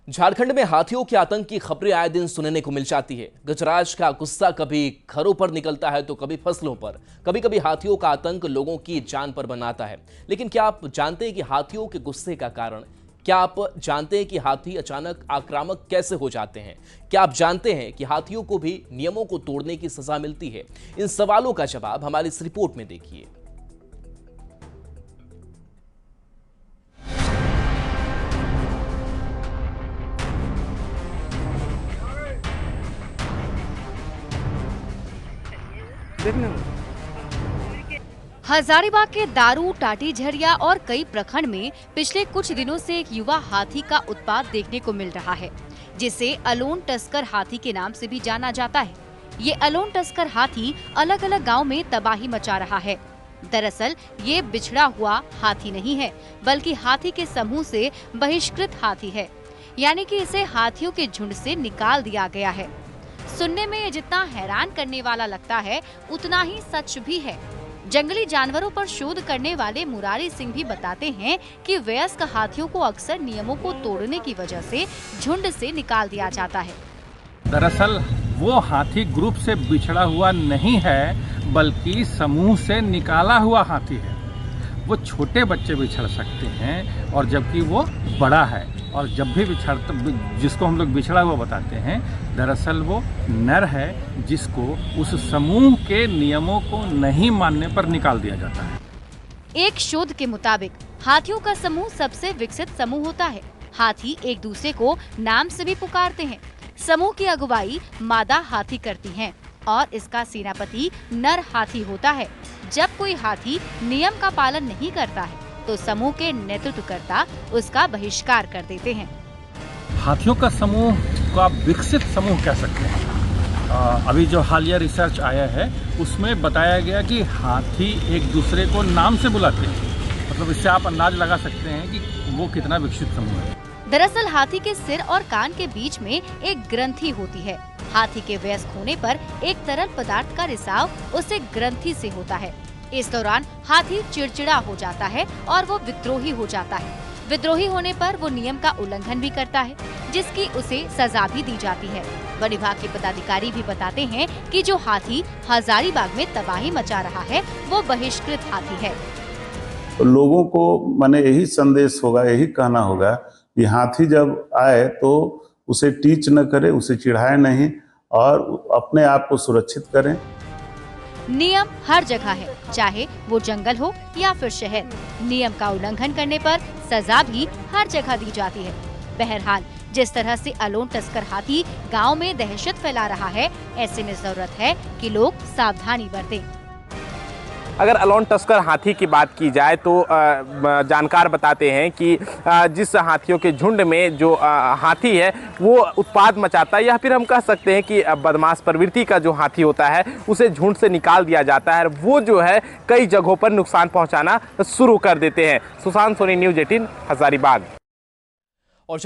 झारखंड में हाथियों के आतंक की खबरें आए दिन सुनने को मिल जाती है। गजराज का गुस्सा कभी घरों पर निकलता है तो कभी फसलों पर। कभी कभी हाथियों का आतंक लोगों की जान पर बनाता है। लेकिन क्या आप जानते हैं कि हाथियों के गुस्से का कारण? क्या आप जानते हैं कि हाथी अचानक आक्रामक कैसे हो जाते हैं? क्या आप जानते हैं कि हाथियों को भी नियमों को तोड़ने की सजा मिलती है? इन सवालों का जवाब हमारी इस रिपोर्ट में देखिए। हजारीबाग के दारू, टाटी झरिया और कई प्रखंड में पिछले कुछ दिनों से एक युवा हाथी का उत्पात देखने को मिल रहा है, जिसे अलोन टस्कर हाथी के नाम से भी जाना जाता है। ये अलोन टस्कर हाथी अलग अलग गांव में तबाही मचा रहा है। दरअसल ये बिछड़ा हुआ हाथी नहीं है, बल्कि हाथी के समूह से बहिष्कृत हाथी है, यानी कि इसे हाथियों के झुंड से निकाल दिया गया है। सुनने में ये जितना हैरान करने वाला लगता है, उतना ही सच भी है। जंगली जानवरों पर शोध करने वाले मुरारी सिंह भी बताते हैं कि वयस्क हाथियों को अक्सर नियमों को तोड़ने की वजह से झुंड से निकाल दिया जाता है। दरअसल वो हाथी ग्रुप से बिछड़ा हुआ नहीं है, बल्कि समूह से निकाला हुआ हाथी है। वो छोटे बच्चे बिछड़ सकते हैं, और जबकि वो बड़ा है, और जब भी जिसको हम लोग बिछड़ा हुआ बताते हैं, दरअसल वो नर है, जिसको उस समूह के नियमों को नहीं मानने पर निकाल दिया जाता है। एक शोध के मुताबिक हाथियों का समूह सबसे विकसित समूह होता है। हाथी एक दूसरे को नाम से भी पुकारते हैं। समूह की अगुवाई मादा हाथी करती है और इसका सेनापति नर हाथी होता है। जब कोई हाथी नियम का पालन नहीं करता है तो समूह के नेतृत्वकर्ता उसका बहिष्कार कर देते हैं। हाथियों का समूह को आप विकसित समूह कह सकते हैं। अभी जो हालिया रिसर्च आया है, उसमें बताया गया कि हाथी एक दूसरे को नाम से बुलाते हैं। मतलब इससे आप अंदाज लगा सकते हैं कि वो कितना विकसित समूह है। दरअसल हाथी के सिर और कान के बीच में एक ग्रंथि होती है। हाथी के वयस्क होने पर एक तरल पदार्थ का रिसाव उसे ग्रंथि से होता है। इस दौरान हाथी चिड़चिड़ा हो जाता है और वो विद्रोही हो जाता है। विद्रोही होने पर वो नियम का उल्लंघन भी करता है, जिसकी उसे सजा भी दी जाती है। वन विभाग के पदाधिकारी भी बताते हैं कि जो हाथी हजारीबाग में तबाही मचा रहा है, वो बहिष्कृत हाथी है। लोगों को माने यही संदेश होगा, यही कहना होगा कि हाथी जब आए तो उसे टीच न करे, उसे चिढ़ाए नहीं, और अपने आप को सुरक्षित करें। नियम हर जगह है, चाहे वो जंगल हो या फिर शहर। नियम का उल्लंघन करने पर सजा भी हर जगह दी जाती है। बहरहाल जिस तरह से अलोन टस्कर हाथी गांव में दहशत फैला रहा है, ऐसे में जरूरत है कि लोग सावधानी बरतें। अगर अलोन टस्कर हाथी की बात की जाए तो जानकार बताते हैं कि जिस हाथियों के झुंड में जो हाथी है वो उत्पात मचाता है, या फिर हम कह सकते हैं कि बदमाश प्रवृत्ति का जो हाथी होता है उसे झुंड से निकाल दिया जाता है। वो जो है कई जगहों पर नुकसान पहुंचाना शुरू कर देते हैं। सुशांत सोनी, न्यूज़ 18, हजारीबाग। और